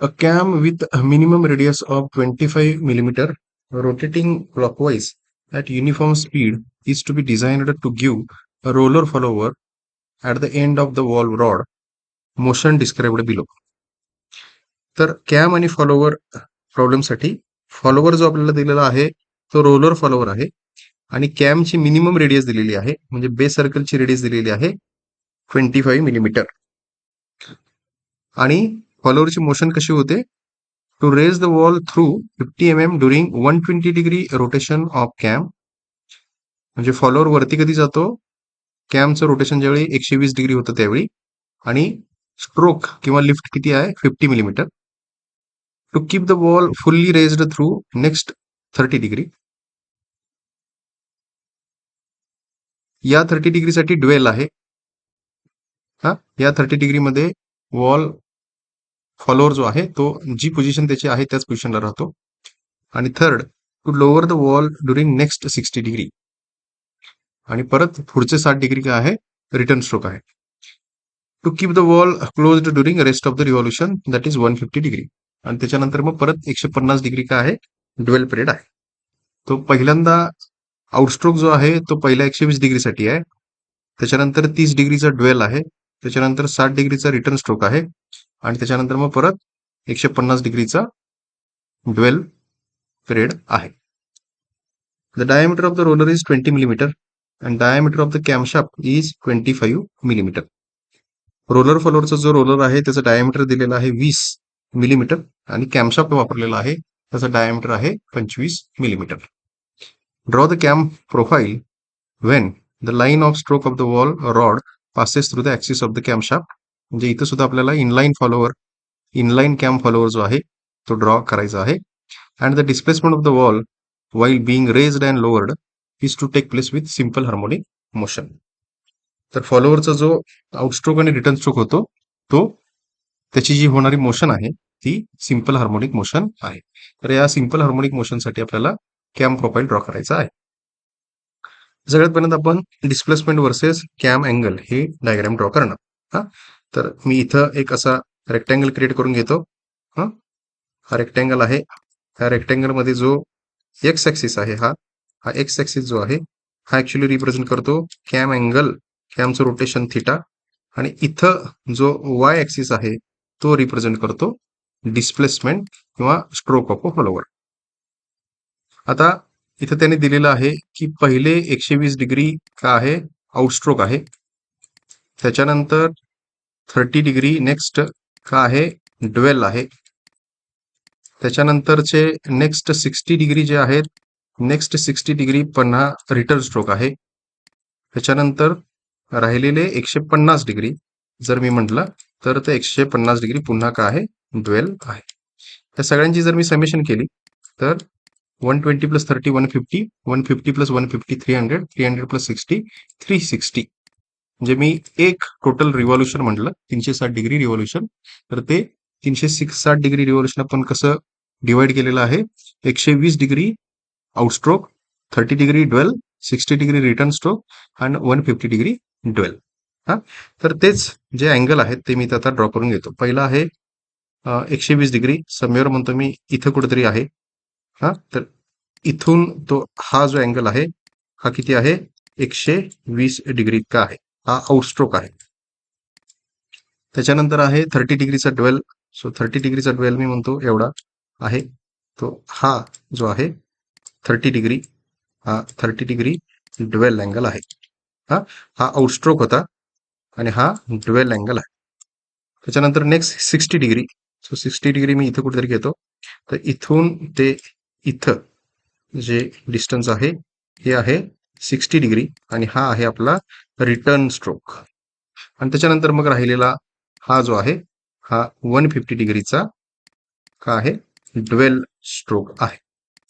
A cam with a minimum radius of 25 millimeter rotating clockwise at uniform speed is to be designed to give a roller follower at the end of the wall rod motion described below. तर cam आणि follower प्रॉब्लेमसाठी follower जो आपल्याला दिलेला आहे तो roller follower आहे आणि कॅमची minimum radius दिलेली आहे म्हणजे बेस सर्कलची रेडियस दिलेली आहे 25 मिलीमीटर आणि फॉलोवरची मोशन कशी होते to raise the valve through 50 mm during 120 degree rotation of cam म्हणजे फॉलोवर वरती कधी जातो कॅमचं रोटेशन ज्यावेळी 120 डिग्री होतं त्यावेळी आणि स्ट्रोक किंवा लिफ्ट किती आहे 50 millimetre to keep the valve fully raised through next 30 degree या 30 डिग्रीसाठी ड्वेल आहे हा या 30 डिग्री मध्ये वॉल फॉलोअर जो आहे तो जी पोझिशन त्याची आहे त्याच पोझिशनला राहतो आणि third to lower the valve during next 60 degree आणि परत पुढचे 60 डिग्री काय आहे रिटर्न स्ट्रोक आहे to keep the valve closed during rest of the revolution that is 150 degree आणि त्याच्यानंतर मग परत 150 डिग्री काय आहे ड्वेल पिरियड आहे तो पहिल्यांदा आउटस्ट्रोक जो आहे तो पहिल्या 120 डिग्रीसाठी आहे त्याच्यानंतर 30 डिग्रीचा ड्वेल आहे त्याच्यानंतर 60 डिग्रीचा रिटर्न स्ट्रोक आहे आणि त्याच्यानंतर मग परत 150 डिग्रीचा ड्वेल पिरियड आहे the diameter of the roller is 20 millimetre and diameter of the camshaft is 25 millimetre roller फॉलोअरचा जो रोलर आहे त्याचं डायमीटर दिलेलं आहे 20 मिलीमीटर आणि कॅमशाफ्ट वापरलेला आहे त्याचा डायमीटर आहे 25 millimetre draw the cam profile when the line of stroke of the valve rod passes through the axis of the camshaft म्हणजे इथं सुद्धा आपल्याला इनलाईन कॅम फॉलोअर जो आहे तो ड्रॉ करायचा आहे and the displacement of the valve while being raised and lowered is to take place with simple harmonic motion तर फॉलोअरचा जो आउटस्ट्रोक आणि रिटर्न स्ट्रोक होतो तो त्याची जी होणारी मोशन आहे ती सिम्पल हार्मोनिक मोशन आहे तर या सिम्पल हार्मोनिक मोशनसाठी आपल्याला कॅम प्रोफाईल ड्रॉ करायचा आहे सगळ्यात पहिल्यांदा आपण डिस्प्लेसमेंट वर्सेस कॅम अँगल हे डायग्राम ड्रॉ करणार हा तर मी इथं एक असा रेक्टँगल क्रिएट करून घेतो हा रेक्टँगल आहे ह्या रेक्टँगल मध्ये जो एक्स ऍक्सिस आहे हा एक्स ऍक्सिस जो आहे हा ऍक्च्युली रिप्रेझेंट करतो कॅम अँगल कॅमचं रोटेशन थिटा आणि इथं जो वाय ऍक्सिस आहे तो रिप्रेझेंट करतो डिस्प्लेसमेंट किंवा स्ट्रोक ऑफ अ फॉलोवर आता इथं त्यांनी दिलेलं आहे की पहिले 120 डिग्री का आहे आउटस्ट्रोक आहे त्याच्यानंतर 30 डिग्री नेक्स्ट का आहे ड्वेल आहे त्याच्यानंतरचे नेक्स्ट 60 डिग्री जे आहेत नेक्स्ट 60 डिग्री पुन्हा रिटर्न स्ट्रोक आहे त्याच्यानंतर राहिलेले 150 डिग्री जर मी म्हटलं तर ते 150 डिग्री पुन्हा का आहे ड्वेल आहे या सगळ्यांची जर मी समेशन केली तर 120 प्लस 30 150 150 प्लस 150 300 300 प्लस 60 360 म्हणजे मी एक टोटल रिव्हॉल्युशन म्हटलं 360 डिग्री रिव्हॉल्युशन तर ते 360 डिग्री रिव्हॉल्युशन आपण कसं डिवाइड केलेलं आहे 120 degree outstroke 30 degree dwell 60 degree return stroke आणि 150 डिग्री ड्वेल हा तर तेच जे अँगल आहेत ते मी आता ड्रॉ करून घेतो पहिला आहे 120 डिग्री समोर म्हणतो मी इथं कुठेतरी आहे हा तर इथून तो हा जो अँगल आहे हा किती आहे 120 डिग्री इतका आहे हा आउटस्ट्रोक आहे त्याच्यानंतर आहे 30 डिग्रीचा ड्वेल सो 30 डिग्रीचा ड्वेल मी म्हणतो एवढा आहे तो हा जो आहे 30 डिग्री हा 30 डिग्री ड्वेल अँगल आहे हा आउटस्ट्रोक होता आणि हा ड्वेल अँगल आहे त्याच्यानंतर नेक्स्ट 60 डिग्री सो 60 डिग्री मी इथं कुठेतरी घेतो तर इथून ते इथं जे डिस्टन्स आहे हे आहे 60 डिग्री आणि हा आहे आपला रिटर्न स्ट्रोक आणि त्याच्यानंतर मग राहिलेला हा जो आहे हा 150 डिग्रीचा का आहे ड्वेल स्ट्रोक आहे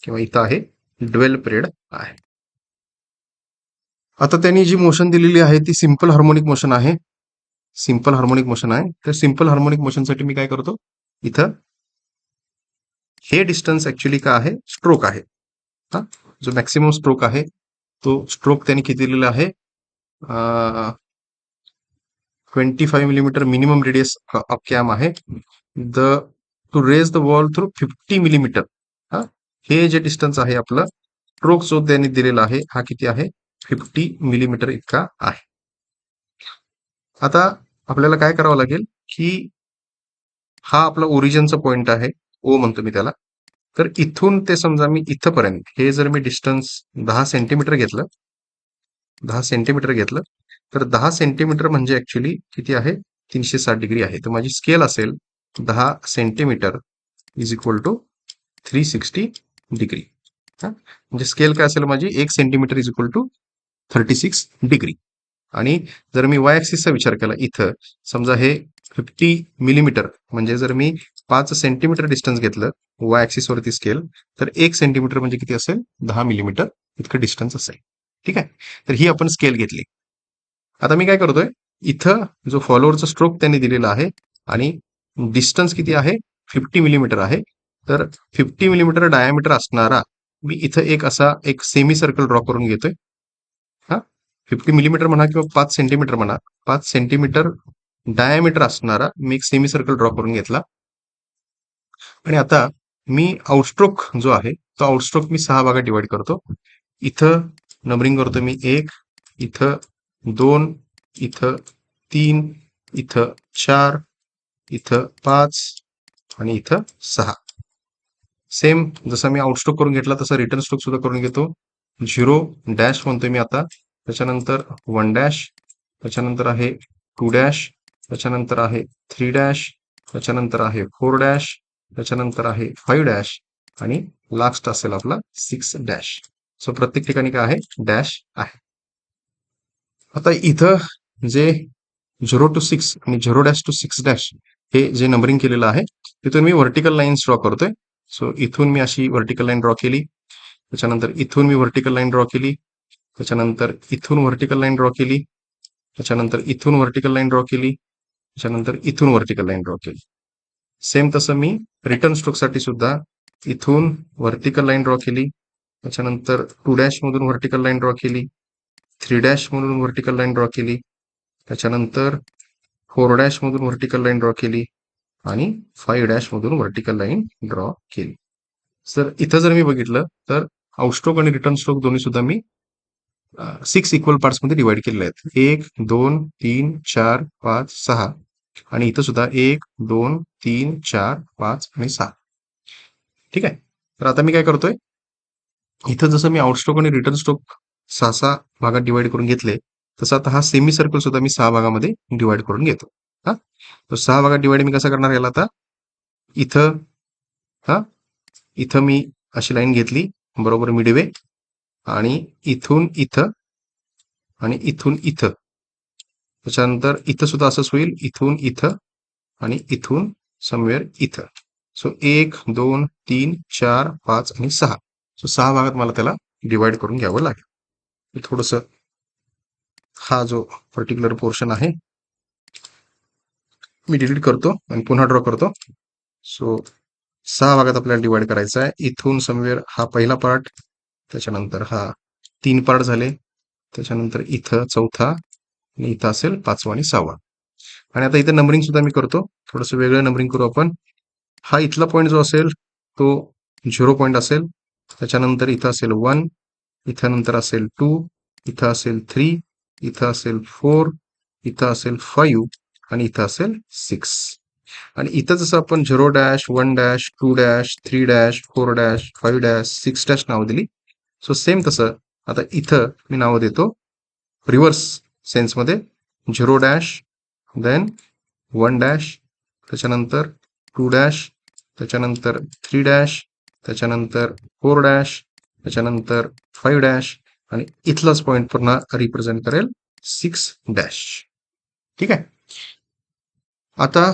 किंवा इथं आहे ड्वेल पिरियड आहे आता त्यांनी जी मोशन दिलेली आहे ती सिंपल हार्मोनिक मोशन आहे सिंपल हार्मोनिक मोशन आहे तर सिंपल हार्मोनिक मोशनसाठी मी काय करतो इथं हे डिस्टन्स ऍक्च्युली का आहे स्ट्रोक आहे हा जो मॅक्सिमम स्ट्रोक आहे तो स्ट्रोक त्यांनी किती दिलेला आहे 25 millimetre minimum radius of cam आहे the to raise the valve through 50 millimetre. हा, हे जे डिस्टन्स आहे आपलं स्ट्रोक जो त्यांनी दिलेला आहे हा किती आहे? 50 मिलीमीटर इतका आहे. आता आपल्याला काय करावं लागेल की हा आपला ओरिजिनचा पॉइंट आहे, ओ म्हणतो मी त्याला. तर इथून ते समजा मी इथपर्यंत हे जर मी डिस्टन्स 10 सेंटीमीटर घेतलं, 10 सेंटीमीटर घेतलं, तर 10 सेंटीमीटर म्हणजे ऍक्च्युली किती आहे? 360 डिग्री आहे. तर माझी स्केल असेल 10 centimetre is equal to 360 degree. म्हणजे स्केल काय असेल माझी? 1 centimetre is equal to 36 degree. आणि जर मी वाय ऍक्सिसचा विचार केला इथं, समजा हे 50 मिलीमीटर म्हणजे जर मी 5 सेंटीमीटर डिस्टन्स घेतलं वाय ऍक्सिस वरती स्केल, तर 1 सेंटीमीटर म्हणजे किती असेल? 10 मिलीमीटर इतकं डिस्टन्स असेल. ठीक आहे, तर ही आपण स्केल घेतली. आता मी काय करतोय, इथं जो फॉलोअरचा स्ट्रोक त्यांनी दिलेला आहे आणि डिस्टन्स किती आहे? 50 मिलीमीटर आहे. तर 50 मिलीमीटर डायामीटर असणारा मी इथं एक असा एक सेमी सर्कल ड्रॉ करून घेतोय. हा, 50 मिलीमीटर म्हणा किंवा 5 सेंटीमीटर म्हणा, 5 सेंटीमीटर डायामीटर असणारा मी एक सेमी सर्कल ड्रॉ करून घेतला. आणि आता मी आउटस्ट्रोक जो आहे तो आउटस्ट्रोक मी 6 भागात डिवाइड करतो. इथं नंबरिंग करतो मी 1, इथं 2, इथं 3, इथं 4, इथं 5 आणि इथं 6. सेम जसं मी आउटस्ट्रोक करून घेतला तसं रिटर्न स्ट्रोक सुद्धा करून घेतो. 0 डॅश म्हणतोय मी आता, त्याच्यानंतर 1 डॅश, त्याच्यानंतर आहे 2 डॅश, त्याच्यानंतर आहे 3 डॅश, त्याच्यानंतर आहे 4 डॅश, त्याच्यानंतर आहे 5 डॅश आणि लास्ट असेल आपला 6 डॅश. सो प्रत्येक ठिकाणी काय आहे? डॅश आहे. आता इथं जे 0 to 6 आणि 0 डॅश टू 6 डॅश हे जे नंबरिंग केलेलं आहे तिथून मी व्हर्टिकल लाईन्स ड्रॉ करतोय. सो इथून मी अशी व्हर्टिकल लाईन ड्रॉ केली, त्याच्यानंतर इथून मी व्हर्टिकल लाईन ड्रॉ केली, त्याच्यानंतर इथून व्हर्टिकल लाईन ड्रॉ केली, त्याच्यानंतर इथून व्हर्टिकल लाईन ड्रॉ केली, त्याच्यानंतर इथून व्हर्टिकल लाईन ड्रॉ केली. सेम तसं मी रिटर्न स्ट्रोकसाठी सुद्धा इथून व्हर्टिकल लाईन ड्रॉ केली, त्याच्यानंतर 2 डॅश मधून व्हर्टिकल लाईन ड्रॉ केली, 3 डॅश मधून व्हर्टिकल लाईन ड्रॉ केली, त्याच्यानंतर 4 डॅश मधून व्हर्टिकल लाईन ड्रॉ केली आणि 5 डॅश मधून व्हर्टिकल लाईन ड्रॉ केली. तर इथं जर मी बघितलं तर आउटस्ट्रोक आणि रिटर्न स्ट्रोक दोन्ही सुद्धा मी 6 इक्वल पार्ट्स मध्ये डिवाइड केलेले आहेत. 1, 2, 3, 4, 5, 6 आणि इथं सुद्धा 1, 2, 3, 4, 5 आणि 6. ठीक आहे, तर आता मी काय करतोय, इथं जसं मी आउटस्ट्रोक आणि रिटर्न स्ट्रोक 6 भागात डिवाइड करून घेतले, तसं आता हा सेमी सर्कल सुद्धा मी 6 भागामध्ये डिवाइड करून घेतो. हा, तर 6 भागात डिवाइड मी कसं करणार याला आता? इथं हा, इथं मी अशी लाईन घेतली बरोबर मिडवे आणि इथून इथं आणि इथून इथं, त्याच्यानंतर इथं सुद्धा असंच होईल, इथून इथं आणि इथून समवेअर इथं. सो 1, 2, 3, 4, 5 आणि 6. सो 6 भागात मला त्याला डिवाइड करून घ्यावं लागेल. थोडस हा जो पर्टिक्युलर पोर्शन आहे मी डिलीट करतो आणि पुन्हा ड्रॉ करतो. सो 6 भागात आपल्याला डिवाइड करायचा आहे. इथून समवेअर हा पहिला पार्ट, त्याच्यानंतर हा 3 पार्ट झाले, त्याच्यानंतर इथं चौथा आणि इथं असेल 5वा आणि 6वा. आणि आता इथं नंबरिंग सुद्धा मी करतो, थोडंसं वेगळं नंबरिंग करू आपण. हा इथला पॉईंट जो असेल तो 0 पॉईंट असेल, त्याच्यानंतर इथं असेल 1, इथं नंतर असेल 2, इथं असेल 3, इथं असेल 4, इथं असेल 5 आणि इथं असेल 6. आणि इथं जसं आपण 0 dash, 1 dash, 2 dash, 3 dash, 4 dash, 5 dash, 6 dash नाव दिली. सो सेम तसं आता इथं मी नाव देतो रिव्हर्स सेन्समध्ये. 0 डॅश, देन 1 डॅश, त्याच्यानंतर 2 डॅश, त्याच्यानंतर 3 डॅश, त्याच्यानंतर 4 डॅश, त्याच्यानंतर 5 डॅश आणि इथलाच पॉईंट पुन्हा रिप्रेझेंट करेल 6 डॅश. ठीक आहे, आता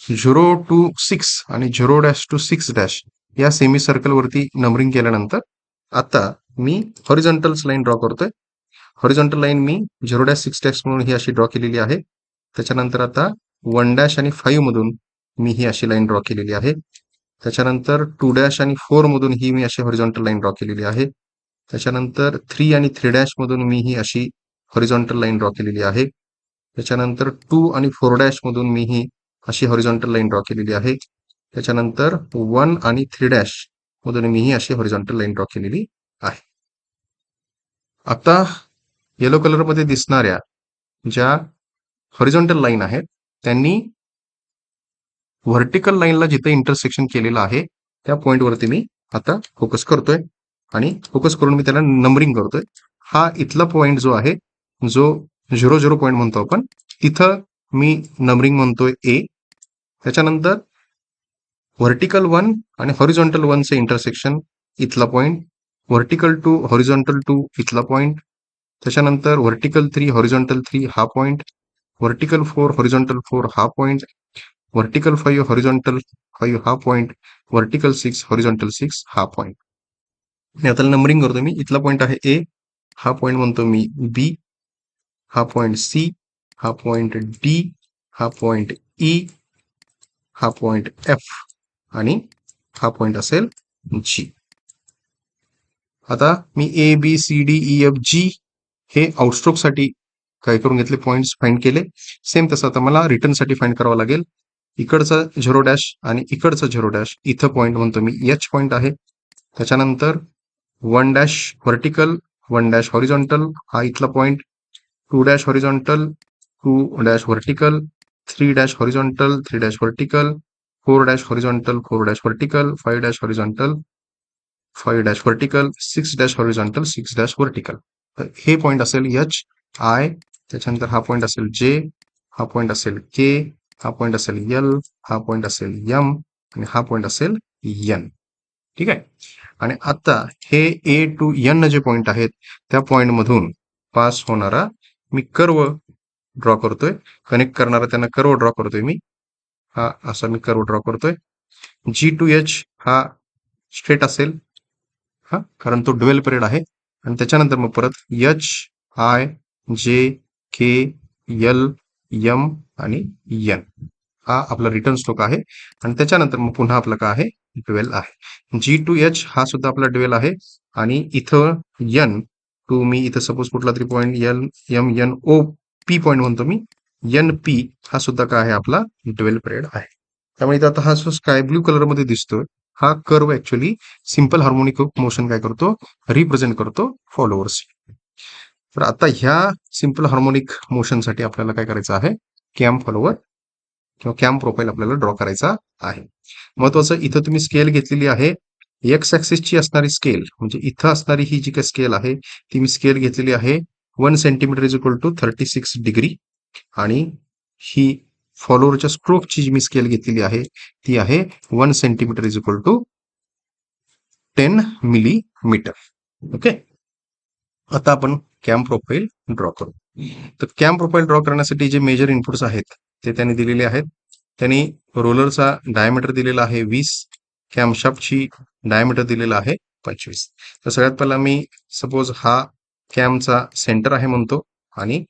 0 to 6 आणि 0 डॅश टू 6 डॅश या सेमी सर्कल वरती नंबरिंग केल्यानंतर आता मी हॉरिझॉन्टल लाईन ड्रॉ करतोय. हॉरिझॉन्टल लाईन मी 0 डॅश 6 डॅश म्हणून ही अशी ड्रॉ केलेली आहे. त्याच्यानंतर आता 1 डॅश आणि 5 मधून मी ही अशी लाईन ड्रॉ केलेली आहे. त्याच्यानंतर 2 डॅश आणि 4 मधून ही मी अशी हॉरिझॉन्टल लाईन ड्रॉ केलेली आहे. त्याच्यानंतर 3 आणि 3 डॅश मधून मी ही अशी हॉरिझॉन्टल लाईन ड्रॉ केलेली आहे. त्याच्यानंतर 2 आणि 4 डॅश मधून मी ही अशी हॉरिझॉन्टल लाईन ड्रॉ केलेली आहे. त्याच्यानंतर 1 आणि 3 डॅश मधून मी ही अशी हॉरिझॉन्टल लाईन ड्रॉ केलेली आहे. आता येलो कलरमध्ये दिसणाऱ्या ज्या हॉरिझॉन्टल लाईन आहेत त्यांनी व्हर्टिकल लाईनला जिथे इंटरसेक्शन केलेलं आहे त्या पॉईंटवरती मी आता फोकस करतोय आणि फोकस करून मी त्याला नंबरिंग करतोय. हा इथला पॉईंट जो आहे, जो 0 पॉईंट म्हणतो आपण, तिथं मी नंबरिंग म्हणतोय ए. त्याच्यानंतर व्हर्टिकल 1 आणि हॉरिझॉन्टल 1 चे इंटरसेक्शन इथला पॉईंट, व्हर्टिकल 2 हॉरिझॉन्टल 2 इथला पॉईंट, त्याच्यानंतर व्हर्टिकल 3 हॉरिझॉन्टल 3 हा पॉईंट, व्हर्टिकल 4 हॉरिझॉन्टल 4 हा पॉईंट, व्हर्टिकल 5 हॉरिझॉन्टल 5 हा पॉईंट, व्हर्टिकल 6 हॉरिझॉन्टल 6 हा पॉईंट. मी आता नंबरिंग करतो. मी इथला पॉईंट आहे ए, हा पॉईंट म्हणतो मी बी, हा पॉईंट सी, हा पॉईंट डी, हा पॉईंट ई, हा पॉईंट एफ आणि हा पॉईंट असेल जी. आता मी A B C D E F G हे आउटस्ट्रोक साठी काय करून घेतले, पॉईंट्स फाइंड केले. सेम तसं आता मला रिटर्न साठी फाइंड करावं लागेल. इकडचा 0 डॅश आणि इकडचा 0 डॅश इथं पॉईंट म्हणतो मी एच पॉईंट आहे. त्याच्यानंतर 1 डॅश व्हर्टिकल 1 डॅश हॉरिझॉन्टल हा इथला point, 2 dash horizontal 2 dash vertical, 3 dash horizontal 3 dash vertical, 4 dash horizontal 4 dash vertical, 5 dash horizontal 5 dash vertical, 6 dash horizontal 6 dash vertical. तर हे पॉईंट असेल एच आय. त्याच्यानंतर हा पॉईंट असेल जे, हा पॉईंट असेल के, हा पॉईंट असेल एल, हा पॉईंट असेल एम आणि हा पॉईंट असेल एन. ठीक आहे. आणि आता हे ए टू एन जे पॉईंट आहेत त्या पॉईंट मधून पास होणारा मी कर्व ड्रॉ करतोय, कनेक्ट करणारा त्यांना कर्व ड्रॉ करतोय मी. हा असा मी कर्व ड्रॉ करतोय. जी टू एच हा स्ट्रेट असेल, हा कारण तो ड्युएल पिरियड आहे. आणि त्याच्यानंतर मग परत H I J K L M आणि एन हा आपला रिटर्न स्ट्रोक आहे. आणि त्याच्यानंतर मग पुन्हा आपलं काय आहे, ड्युएल आहे. जी टू एच हा सुद्धा आपला ड्युएल आहे. आणि इथं एन टू मी इथं सपोज कुठला तरी point L M N O P point म्हणतो मी, एन पी हा सुद्धा काय आहे, आपला ड्युएल पिरियड आहे. त्यामुळे इथं आता हा जो स्काय ब्ल्यू कलर मध्ये दिसतोय हा curve actually simple harmonic motion काय करतो, रिप्रेझेंट करतो फॉलोअर्स. तर आता ह्या सिंपल हार्मोनिक मोशनसाठी आपल्याला काय करायचं आहे, कॅम फॉलोअर किंवा कॅम प्रोफाईल आपल्याला ड्रॉ करायचा आहे. महत्वाचं इथं तुम्ही स्केल घेतलेली आहे, एक्स ऍक्सिसची असणारी स्केल म्हणजे इथं असणारी ही जी काही स्केल आहे ती मी स्केल घेतलेली आहे 1 centimetre is equal to 36 degree. आणि ही फॉलोअरच्या स्ट्रोकची जी मी स्केल घेतलेली आहे ती आहे 1 centimetre is equal to 10 millimetre. Okay. आता आपण कॅम प्रोफाईल ड्रॉ करू. तर कॅम प्रोफाईल ड्रॉ करण्यासाठी जे मेजर इनपुट्स आहेत ते त्यांनी दिलेले आहेत. त्यांनी रोलरचा डायमीटर दिलेला आहे 20, कॅमशाफ्टची डायमीटर दिलेला आहे 25. तर सगळ्यात पहिला मी सपोज हा कॅमचा सेंटर आहे म्हणतो आणि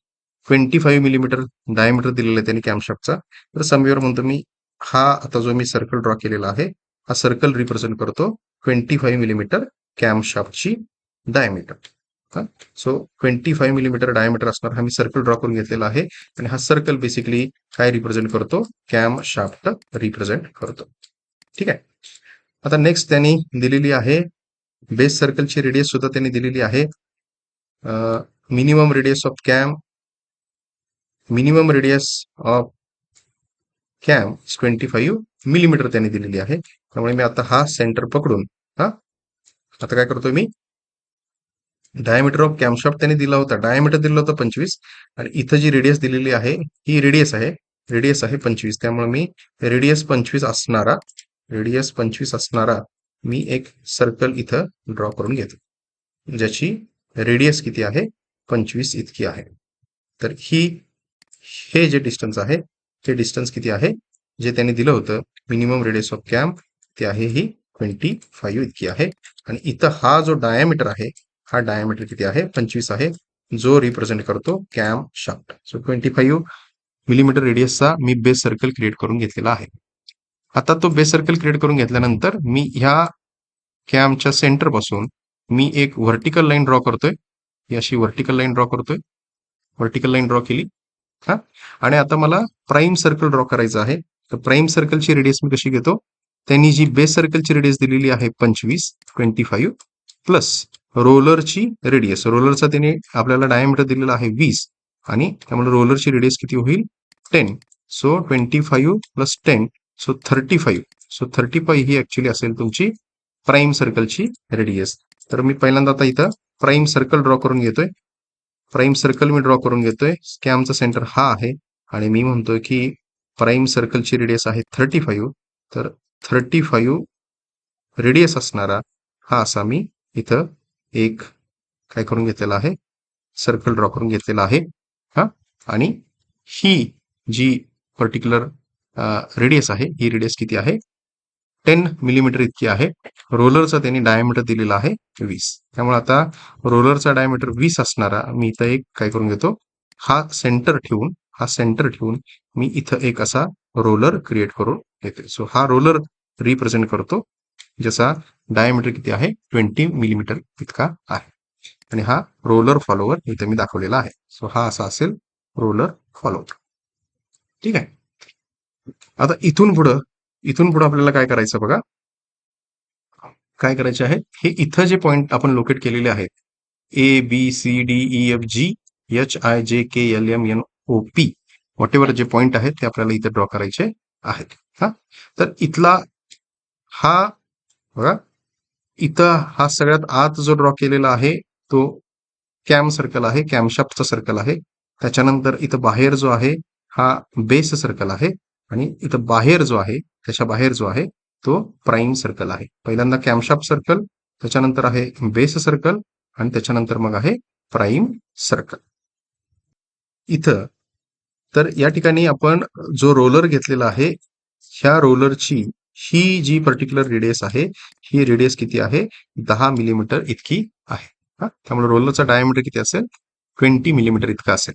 25 मिलीमीटर डायमीटर दिलेला आहे त्यांनी कॅमशाफ्टचा. तर समवेवर म्हणतो मी हा आता जो मी सर्कल ड्रॉ केलेला आहे हा सर्कल रिप्रेझेंट करतो 25 मिलीमीटर कॅमशाफ्टची डायमीटर. सो 25 मिलीमीटर डायमीटर असणार हा मी सर्कल ड्रॉ करून घेतलेला आहे. आणि हा सर्कल बेसिकली काय रिप्रेझेंट करतो, कॅम शाफ्ट रिप्रेझेंट करतो. ठीक आहे. आता नेक्स्ट त्यांनी दिलेली आहे बेस सर्कलची रेडियस सुद्धा त्यांनी दिलेली आहे. Minimum radius of cam, minimum radius of cam 25 millimetre त्यांनी दिलेली आहे. त्यामुळे मी आता हा सेंटर पकडून आता काय करतोय मी, डायमीटर ऑफ कॅमशाफ्ट त्यांनी दिला होता, डायमीटर दिलं होतं 25 आणि इथं जी रेडियस दिलेली आहे ही रेडियस आहे, रेडियस आहे 25. त्यामुळे मी रेडियस 25 असणारा मी एक सर्कल इथं ड्रॉ करून घेतो ज्याची रेडियस किती आहे 25 इतकी आहे. तर हे जे डिस्टन्स आहे ते डिस्टन्स किती आहे जे त्यांनी दिलं होतं मिनिमम रेडियस ऑफ कॅम्प ते आहे ही 25 इतकी आहे. आणि इथं हा जो डायमीटर आहे हा डायमीटर किती आहे 25 आहे जो रिप्रेझेंट करतो कॅम शाफ्ट. सो 25 मिलीमीटर रेडियसचा मी बेस सर्कल क्रिएट करून घेतलेला आहे. आता तो बेस सर्कल क्रिएट करून घेतल्यानंतर मी ह्या कॅमच्या सेंटर पासून मी एक व्हर्टिकल लाईन ड्रॉ करतोय, ही अशी व्हर्टिकल लाईन ड्रॉ करतोय, व्हर्टिकल लाईन ड्रॉ केली. आणि आता मला प्राईम सर्कल ड्रॉ करायचं आहे. तर प्राईम सर्कलची रेडियस मी कशी घेतो, त्यांनी जी बेस सर्कलची रेडियस दिलेली आहे 25 प्लस रोलरची रेडियस, रोलरचा त्याने आपल्याला डायमीटर दिलेला आहे 20 आणि त्यामुळे रोलरची रेडियस किती होईल 10. So 25 plus 10 so 35. सो 35 ही ऍक्च्युली असेल तुमची प्राईम सर्कलची रेडियस. तर मी पहिल्यांदा आता इथं प्राईम सर्कल ड्रॉ करून घेतोय. प्राईम सर्कल मी ड्रॉ करून घेतोय. स्कॅमचा सेंटर हा आहे आणि मी म्हणतोय की प्राईम सर्कलची रेडियस आहे 35. तर 35 रेडियस असणारा हा असा मी इथं एक काय करून घेतलेला आहे, सर्कल ड्रॉ करून घेतलेला आहे. हा, आणि ही जी पर्टिक्युलर रेडियस आहे, ही रेडियस किती आहे 10 मिलीमीटर इतकी आहे. रोलरचा त्यांनी डायमीटर दिलेला आहे 20. त्यामुळे आता रोलरचा डायमीटर 20 असणारा मी इथं एक काय करून घेतो, हा सेंटर ठेवून मी इथं एक असा रोलर क्रिएट करून घेतो. सो हा रोलर रिप्रेझेंट करतो ज्याचा डायमीटर किती आहे 20 मिलीमीटर इतका आहे आणि हा रोलर फॉलोवर इथे मी दाखवलेला आहे. सो हा असा असेल रोलर फॉलोवर. ठीक आहे. आता इथून पुढं आपल्याला काय करायचं बघा, काय करायचे आहे, हे इथं जे पॉइंट आपण लोकेट केलेले आहेत ABCDEFGHIJKLMNOP व्हॉटेवर जे पॉइंट आहेत ते आपल्याला इथे ड्रॉ करायचे आहेत. हा, तर इथला हा बघा, इथं हा सगळ्यात आत जो ड्रॉ केलेला आहे तो कॅम सर्कल आहे, कॅमशाफ्टचा सर्कल आहे. त्याच्यानंतर इथं बाहेर जो आहे हा बेस सर्कल आहे आणि इथं बाहेर जो आहे, त्याच्या बाहेर जो आहे तो प्राईम सर्कल आहे. पहिल्यांदा कॅमशाफ्ट सर्कल, त्याच्यानंतर आहे बेस सर्कल आणि त्याच्यानंतर मग आहे प्राईम सर्कल. इथं तर या ठिकाणी आपण जो रोलर घेतलेला आहे, ह्या रोलरची ही जी पर्टिक्युलर रेडियस आहे, ही रेडियस किती आहे 10 मिलीमीटर इतकी आहे. त्यामुळे रोलरचा डायमीटर किती असेल 20 मिलीमीटर इतका असेल.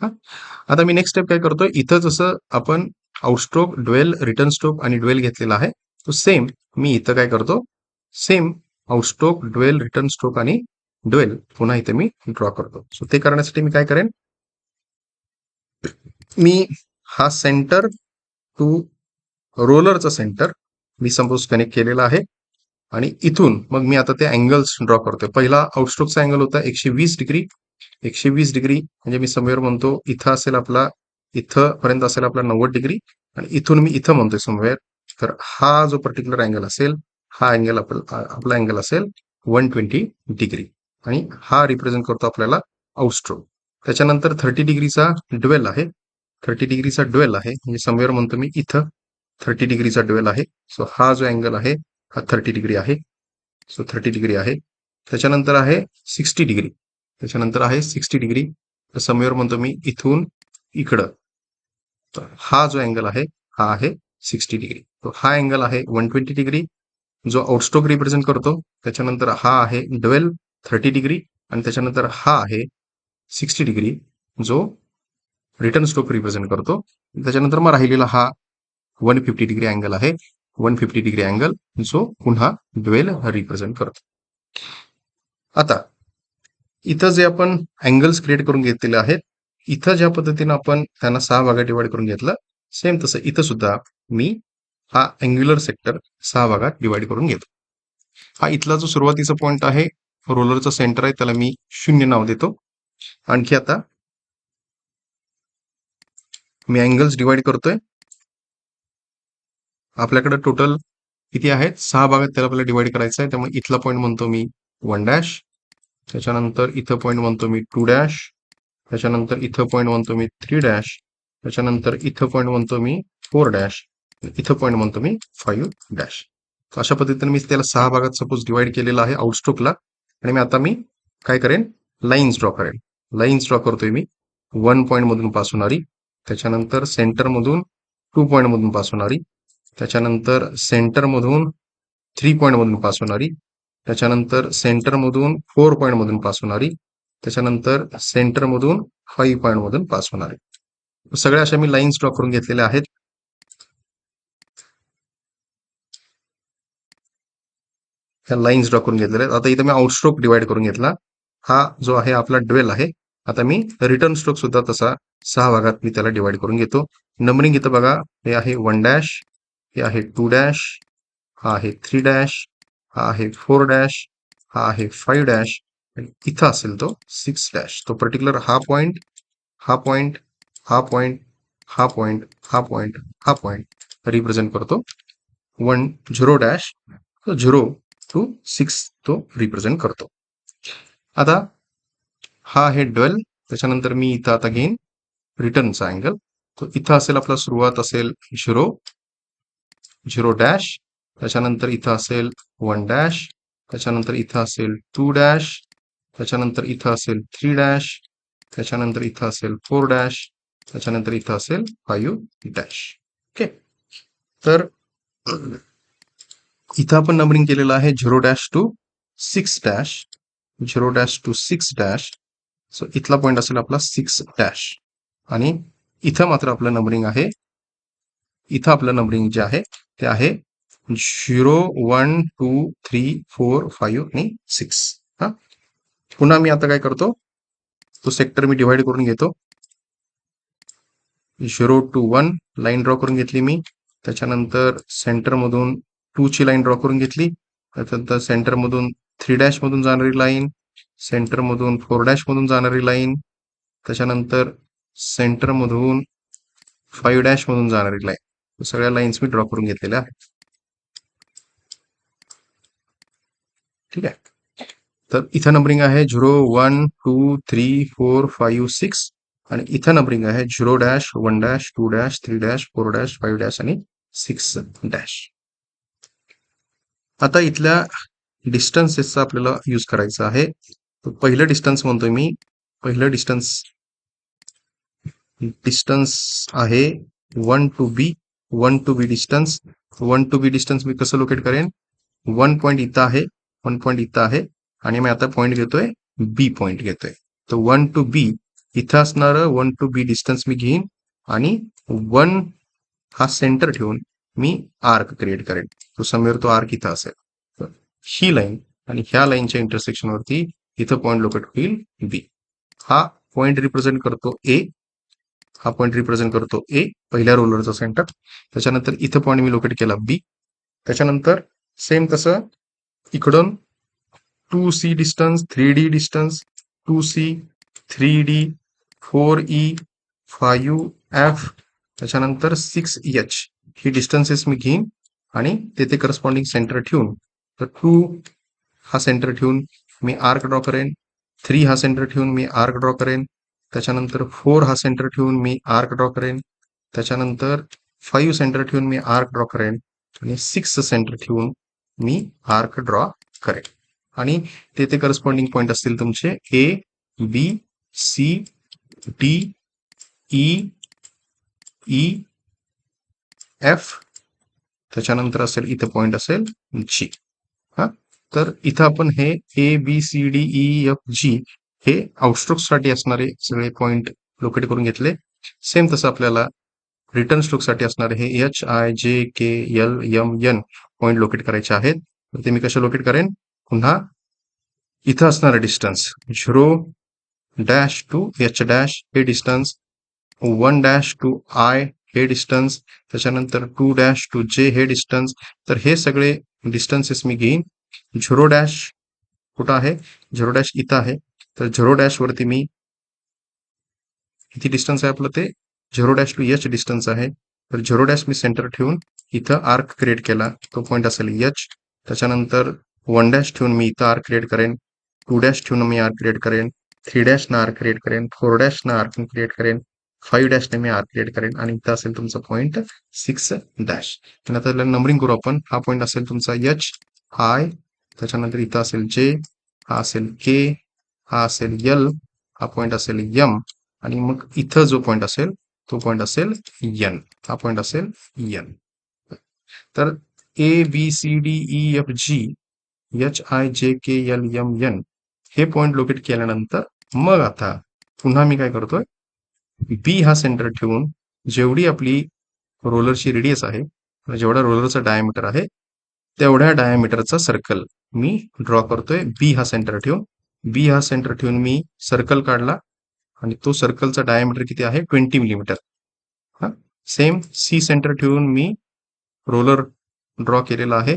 आता मी नेक्स्ट स्टेप काय करतोय, इथं जसं आपण आउटस्ट्रोक, ड्वेल, रिटर्न स्ट्रोक आणि ड्वेल घेतलेला आहे, तो सेम मी इथं काय करतो, सेम आउटस्ट्रोक, ड्वेल, रिटर्न स्ट्रोक आणि ड्वेल पुन्हा इथे मी ड्रॉ करतो. सो ते करण्यासाठी मी काय करेन, मी हा सेंटर टू रोलरचा सेंटर मी सपोज कनेक्ट केलेला आहे आणि इथून मग मी आता ते अँगल्स ड्रॉ करतोय. पहिला आउटस्ट्रोकचा अँगल होता 120 डिग्री. 120 डिग्री म्हणजे मी समवेअर म्हणतो इथं असेल आपला, इथं पर्यंत असेल आपला 90 डिग्री आणि इथून मी इथं म्हणतोय समवेअर. तर हा जो पर्टिक्युलर अँगल असेल, हा अँगल आपला अँगल असेल 120 डिग्री आणि हा रिप्रेझेंट करतो आपल्याला आउटस्ट्रोक. त्याच्यानंतर 30 डिग्रीचा ड्वेल आहे, 30 डिग्रीचा ड्वेल आहे म्हणजे समवेअर म्हणतो मी इथं 30 डिग्रीचा ड्वेल आहे. सो हा जो अँगल आहे हा 30 डिग्री आहे. सो 30 डिग्री आहे. त्याच्यानंतर आहे 60 डिग्री, त्याच्यानंतर आहे 60 डिग्री. तर समवेअर म्हणतो मी इथून इकडं, तर हा जो अँगल आहे हा आहे 60 डिग्री. तो हा अँगल आहे 120 डिग्री जो आउटस्ट्रोक रिप्रेझेंट करतो. त्याच्यानंतर हा आहे ड्वेल 30 डिग्री आणि त्याच्यानंतर हा आहे 60 डिग्री जो रिटर्न स्ट्रोक रिप्रेझेंट करतो. त्याच्यानंतर मग राहिलेला हा 150 डिग्री अँगल आहे, 150 डिग्री अँगल जो पुन्हा ड्वेल रिप्रेझेंट करतो. आता इथं जे आपण अँगल्स क्रिएट करून घेतलेले आहेत, इथं ज्या पद्धतीनं आपण त्यांना 6 भागात डिवाइड करून घेतलं, सेम तसं इथं सुद्धा मी हा अँग्युलर सेक्टर 6 भागात डिवाइड करून घेतो. हा इथला जो सुरुवातीचा पॉइंट आहे, रोलरचा सेंटर आहे, त्याला मी 0 नाव देतो. आणखी आता मी अँगल्स डिवाइड करतोय. आपल्याकडे टोटल किती आहेत 6 भागात त्याला आपल्याला डिवाइड करायचं आहे. त्यामुळे इथला पॉईंट म्हणतो मी 1 डॅश, त्याच्यानंतर इथं पॉईंट म्हणतो मी 2 डॅश, त्याच्यानंतर इथं पॉईंट म्हणतो मी 3 डॅश, त्याच्यानंतर इथं पॉईंट म्हणतो मी 4 डॅश, इथं पॉईंट म्हणतो मी 5 डॅश. अशा पद्धतीने मी त्याला 6 भागात सपोज डिवाइड केलेला आहे आउटस्ट्रोकला. आणि मी आता मी काय करेन, लाईन्स ड्रॉ करेन. लाईन्स ड्रॉ करतोय मी 1 पॉईंट मधून पास होणारी, त्याच्यानंतर सेंटर मधून 2 पॉईंट मधून पास होणारी, त्याच्यानंतर सेंटर मधून 3 पॉईंट मधून पास होणारी, त्याच्यानंतर सेंटर मधून 4 पॉईंट मधून पास होणारी, त्याच्यानंतर सेंटर मधून 5 पॉईंट मधून पास होणारी. सगळ्या अशा मी लाईन्स ड्रॉ करून घेतलेल्या आहेत. ह्या लाईन्स ड्रॉ करून घेतलेल्या आहेत. आता इथं मी आउटस्ट्रोक डिवाइड करून घेतला. हा जो आहे आपला ड्वेल आहे. आता मी रिटर्न स्ट्रोक सुद्धा तसा 6 भागात मी त्याला डिवाइड करून घेतो. नंबरिंग इथं बघा, हे आहे 1 डॅश, हे आहे 2 डॅश, हा आहे 3 डॅश, हा आहे 4 डॅश, हा आहे 5 डॅश, आणि इथं असेल तो 6 डॅश. तो पर्टिक्युलर हा पॉइंट, हा पॉइंट, हा पॉइंट, हा पॉइंट, हा पॉइंट, हा पॉइंट रिप्रेझेंट करतो 1 0 डॅश, 0 to 6 तो रिप्रेझेंट करतो. आता हा आहे ड्वेल. त्याच्यानंतर मी इथं आता घेईन रिटर्नचा अँगल. तो इथं असेल आपला सुरुवात असेल 0 0 डॅश, त्याच्यानंतर इथं असेल 1 डॅश, त्याच्यानंतर इथं असेल 2 डॅश, त्याच्यानंतर इथं असेल 3 डॅश, त्याच्यानंतर इथं असेल 4 डॅश, त्याच्यानंतर इथं असेल 5 डॅश. ओके. तर इथं आपण नंबरिंग केलेलं आहे 0 dash to 6 dash, 0 dash to 6 dash. So इथला पॉइंट असेल आपला 6 डॅश, आणि इथं मात्र आपलं नंबरिंग आहे, इथं आपलं नंबरिंग जे आहे ते आहे 0 1 2 3 4 5 आणि 6. हा, पुन्हा मी आता काय करतो, तो सेक्टर मी डिवाइड करून घेतो. 0 to 1 लाईन ड्रॉ करून घेतली मी. त्याच्यानंतर सेंटरमधून 2 ची लाईन ड्रॉ करून घेतली. त्याच्यानंतर सेंटरमधून 3 डॅश मधून जाणारी लाईन, सेंटरमधून 4 डॅश मधून जाणारी लाईन, त्याच्यानंतर सेंटरमधून 5 डॅश मधून जाणारी लाईन. सगळ्या लाईन्स मी ड्रॉ करून घेतलेल्या आहेत. ठीक आहे. तर इथं नंबरिंग आहे 0 1 2 3 4 5 6, आणि इथं नंबरिंग आहे 0 dash 1 dash 2 dash 3 dash 4 dash 5 dash आणि 6 डॅश. आता इथल्या डिस्टन्सेसचा आपल्याला यूज करायचा आहे. पहिलं डिस्टन्स म्हणतोय मी, पहिलं डिस्टन्स आहे 1 to b, 1 to b distance. 1 to b distance मी कसं लोकेट करेन, 1 पॉईंट इथं आहे, 1 पॉईंट इथं आहे, आणि मी आता पॉईंट घेतोय बी पॉईंट घेतोय. तर 1 to b इथं असणारं 1 to b डिस्टन्स मी घेईन, आणि 1 हा सेंटर ठेवून मी आर्क क्रिएट करेन. तो समोर तो आर्क इथं असेल. तर ही लाईन आणि ह्या लाईनच्या इंटरसेक्शन वरती इथं पॉईंट लोकेट होईल बी. हा पॉईंट रिप्रेझेंट करतो ए, हा पॉईंट रिप्रेझेंट करतो ए, पहिल्या रोलरचा सेंटर. त्याच्यानंतर इथं पॉईंट मी लोकेट केला बी. त्याच्यानंतर सेम तसं इकडून 2c distance, 3d distance, 2c, 3d, 4e, 5f, त्याच्यानंतर 6h ही डिस्टन्सेस मी घेईन, आणि तेथे करस्पॉन्डिंग सेंटर ठेवून, तर 2 हा सेंटर ठेवून मी आर्क ड्रॉ करेन, 3 हा सेंटर ठेवून मी आर्क ड्रॉ करेन, त्याच्यानंतर 4 हा सेंटर ठेवून मी आर्क ड्रॉ करेन, त्याच्यानंतर 5 सेंटर ठेवून मी आर्क ड्रॉ करेन, आणि 6 सेंटर ठेवून मी आर्क ड्रॉ करेन. आणि तेथे करस्पॉन्डिंग पॉईंट असतील तुमचे A, B, C, D, E, E, F, त्याच्यानंतर असेल इथं पॉईंट असेल जी. हा, तर इथं आपण हे A B C D E F G हे आउटस्ट्रोकसाठी असणारे सगळे पॉईंट लोकेट करून घेतले. सेम तसं आपल्याला रिटर्न स्ट्रोकसाठी असणारे हे H I J K L M N point locate करायचे आहेत. तर ते मी कसे लोकेट करेन, पुन्हा इथं असणारं distance 0 dash to H dash हे डिस्टन्स, 1 डॅश टू आय हे डिस्टन्स, त्याच्यानंतर 2 डॅश टू जे हे डिस्टन्स. तर हे सगळे डिस्टन्सेस मी घेईन. 0 डॅश कुठं आहे, 0 डॅश इथं आहे. तर 0 डॅश वरती मी किती डिस्टन्स आहे आपलं, ते 0 डॅश टू एच डिस्टन्स आहे. तर 0 डॅश मी सेंटर ठेवून इथं आर्क क्रिएट केला, तो पॉईंट असेल एच. त्याच्यानंतर 1 डॅश ठेवून मी इथं आर्क क्रिएट करेन, 2 डॅश ठेवून मी आर्क क्रिएट करेन, 3 डॅश ना आर्क क्रिएट करेन, 4 डॅश ना आर्क क्रिएट करेन, 5 डॅशने मी आर्क क्रिएट करेन, आणि इथं असेल तुमचा पॉईंट 6 डॅश. आणि आता नंबरिंग करू आपण. हा पॉईंट असेल तुमचा एच आय, त्याच्यानंतर इथं असेल जे, हा असेल के, हा असेल एल, हा पॉईंट असेल एम, आणि मग इथं जो पॉईंट असेल तो पॉईंट असेल एन, हा पॉईंट असेल एन. तर A B C D E F G H I J K L M N हे पॉईंट लोकेट केल्यानंतर मग आता पुन्हा मी काय करतोय, बी हा सेंटर ठेवून जेवढी आपली रोलरची रेडियस आहे, जेवढा रोलरचा डायमीटर आहे, तेवढ्या डायमीटरचा सर्कल मी ड्रॉ करतोय बी हा सेंटर ठेवून. बी हा सेंटर ठेवून मी सर्कल काढला, आणि तो सर्कलचा डायमीटर किती आहे, 20 मिलीमीटर. हा, सेम सी सेंटर ठेवून मी रोलर ड्रॉ केलेला आहे.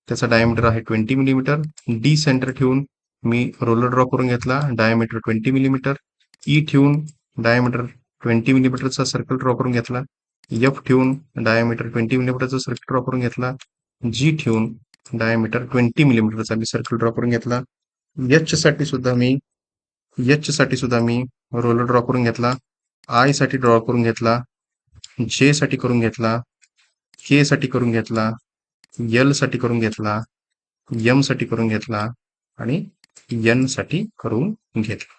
त्याचा डायमीटर आहे 20 मिलीमीटर. डी सेंटर ठेवून मी रोलर ड्रॉ करून घेतला, डायमीटर 20 मिलीमीटर. ई ठेवून डायमीटर 20 मिलीमीटरचा सर्कल ड्रॉ करून घेतला. एफ ठेवून डायमीटर 20 मिलीमीटरचा सर्कल ड्रॉ करून घेतला. जी ठेवून डायमीटर 20 मिलीमीटरचा मी सर्कल ड्रॉ करून घेतला. एच साठी सुद्धा मी रोलर ड्रॉ करून घेतला. आय साठी ड्रॉ करून घेतला. जे साठी करून घेतला. के साठी करून घेतला. एल साठी करून घेतला. एम साठी करून घेतला आणि एन साठी करून घेतला.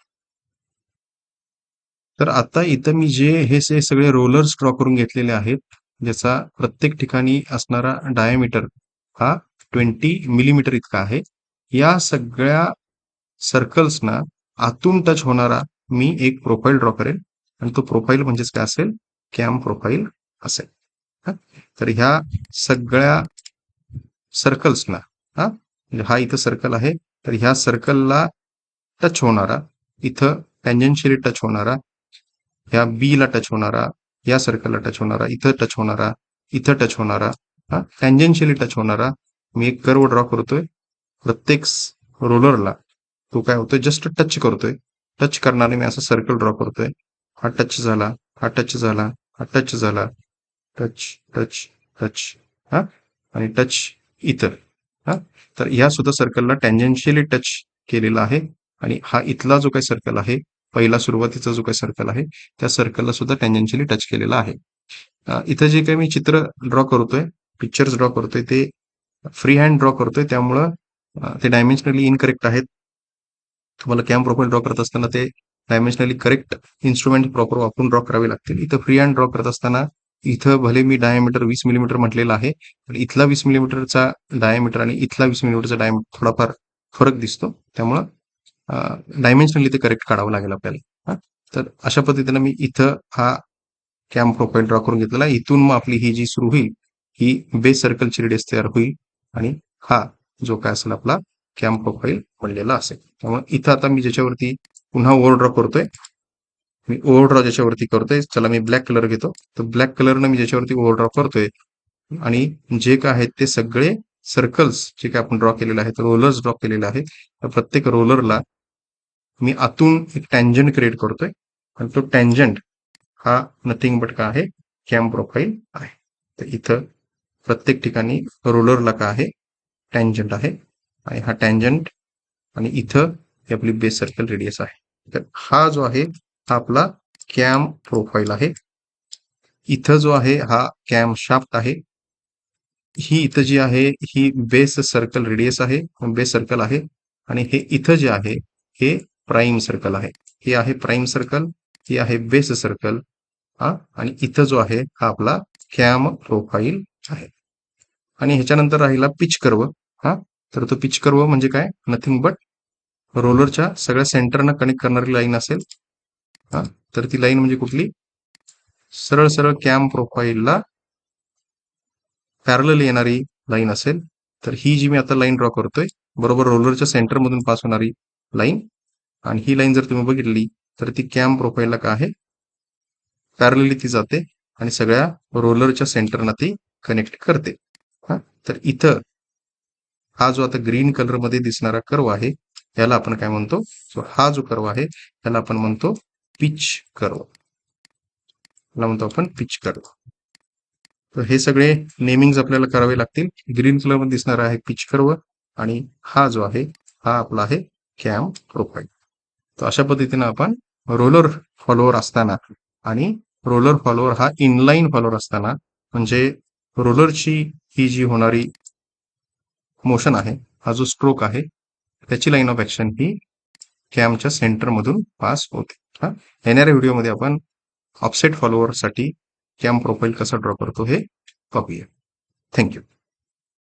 तर आता इथं मी हे सगळे रोलर्स ड्रॉ करून घेतलेले आहेत, ज्याचा प्रत्येक ठिकाणी असणारा डायमीटर हा 20 मिलीमीटर इतका आहे. या सगळ्या सर्कल्सना आतून टच होणारा मी एक प्रोफाईल ड्रॉ करेल आणि तो प्रोफाईल म्हणजेच काय असेल, कॅम प्रोफाईल असेल. तर ह्या सगळ्या सर्कल्सना हा इथं सर्कल आहे, तर ह्या सर्कलला टच होणारा, इथं टँजेन्शियली टच होणारा, ह्या बी ला टच होणारा, या सर्कलला टच होणारा, इथं टच होणारा, इथं टच होणारा, टँजेन्शियली टच होणारा मी एक कर्व ड्रॉ करतोय. प्रत्येक रोलरला तो काय होतोय, जस्ट टच करतोय. टच करणारे मी असं सर्कल ड्रॉ करतोय. हा टच झाला, हा टच झाला, हा टच झाला, टच टच टच आणि टच इतर. तर ह्या सुद्धा सर्कलला टँजेन्शियली टच केलेला आहे. आणि हा इथला जो काही सर्कल आहे, पहिला सुरुवातीचा जो काही सर्कल आहे, त्या सर्कलला सुद्धा टँजेन्शियली टच केलेला आहे. इथं जे काही मी चित्र ड्रॉ करतोय, पिक्चर्स ड्रॉ करतोय, ते फ्री हँड ड्रॉ करतोय, त्यामुळं ते डायमेन्शनली इनकरेक्ट आहेत. तुम्हाला कॅम प्रोफाईल ड्रॉ करत असताना ते डायमेन्शनली करेक्ट इन्स्ट्रुमेंट प्रॉपर वापरून ड्रॉ करावे लागतील. इथं फ्री हँड ड्रॉ करत असताना इथं भले मी डायमीटर 20 मिलीमीटर म्हटलेला आहे, पण इथला 20 मिलीमीटरचा डायमीटर आणि इथला 20 मिलीमीटरचा डायमीटर थोडाफार फरक दिसतो. त्यामुळं डायमेन्शनली ते करेक्ट काढावं लागेल आपल्याला. तर अशा पद्धतीनं मी इथं हा कॅम प्रोफाईल ड्रॉ करून घेतलेला. इथून मग आपली ही जी सुरू होईल, ही बेस सर्कलची रेडियस तयार होईल आणि हा जो काय असेल आपला कॅम प्रोफाईल बनलेला असेल. त्यामुळे इथं आता मी ज्याच्यावरती पुन्हा ओव्हर ड्रॉ करतोय, मी ओव्हर ड्रॉ ज्याच्यावरती करतोय, चला मी ब्लॅक कलर घेतो. तर ब्लॅक कलरनं मी ज्याच्यावरती ओव्हर ड्रॉ करतोय आणि जे काय आहेत ते सगळे सर्कल्स जे काय आपण ड्रॉ केलेले आहेत, रोलर्स ड्रॉ केलेले आहेत, तर प्रत्येक रोलरला मी आतून एक टँजंट क्रिएट करतोय आणि तो टँजंट हा नथिंग बट का आहे, कॅम प्रोफाईल आहे. तर इथं प्रत्येक ठिकाणी रोलरला का आहे, टँजंट आहे आणि हा टँजंट आणि इथं ही आपली बेस सर्कल रेडियस आहे. तर हा जो आहे हा आपला कॅम प्रोफाईल आहे. इथं जो आहे हा कॅम शाफ्ट आहे. ही इथं जी आहे ही बेस सर्कल रेडियस आहे, बेस सर्कल आहे. आणि हे इथं जे आहे हे प्राईम सर्कल आहे. हे आहे प्राईम सर्कल, हे आहे बेस सर्कल. आणि इथं जो आहे हा आपला कॅम प्रोफाईल आहे. आणि ह्याच्यानंतर राहिला पिच कर्व. तर तो पिच कर्व म्हणजे काय, नथिंग बट रोलरच्या सगळ्या सेंटरना कनेक्ट करणारी लाईन असेल. तर ती लाईन म्हणजे कुठली, सरळ सरळ कॅम प्रोफाईलला पॅरलल येणारी लाईन असेल. तर ही जी मी आता लाईन ड्रॉ करतोय, बरोबर रोलरच्या सेंटर मधून पास होणारी लाईन, आणि ही लाईन जर तुम्ही बघितली तर ती कॅम प्रोफाईलला काय आहे, पॅरलली ती जाते आणि सगळ्या रोलरच्या सेंटरना ती कनेक्ट करते. तर इथं हा जो आता ग्रीन कलर मध्ये दिसणारा कर्व आहे, याला आपण काय म्हणतो, सो हा जो कर्व आहे त्याला आपण म्हणतो पिच कर्व, म्हणतो आपण पिच कर्व. तर हे सगळे नेमिंग्स आपल्याला करावे लागतील. ग्रीन कलर मध्ये दिसणारा आहे पिच कर्व आणि हा जो आहे हा आपला आहे कॅम प्रोफाईल. तर अशा पद्धतीने आपण रोलर फॉलोअर असताना आणि रोलर फॉलोअर हा इनलाईन फॉलोअर असताना, म्हणजे रोलरची ही जी होणारी मोशन आहे, हा जो स्ट्रोक आहे, त्याची लाईन ऑफ ऍक्शन ही कॅमच्या सेंटर मधून पास होते. येणाऱ्या व्हिडिओमध्ये आपण ऑफसेट फॉलोअर साठी कॅम प्रोफाईल कसा ड्रॉ करतो हे पाहूया. थँक्यू.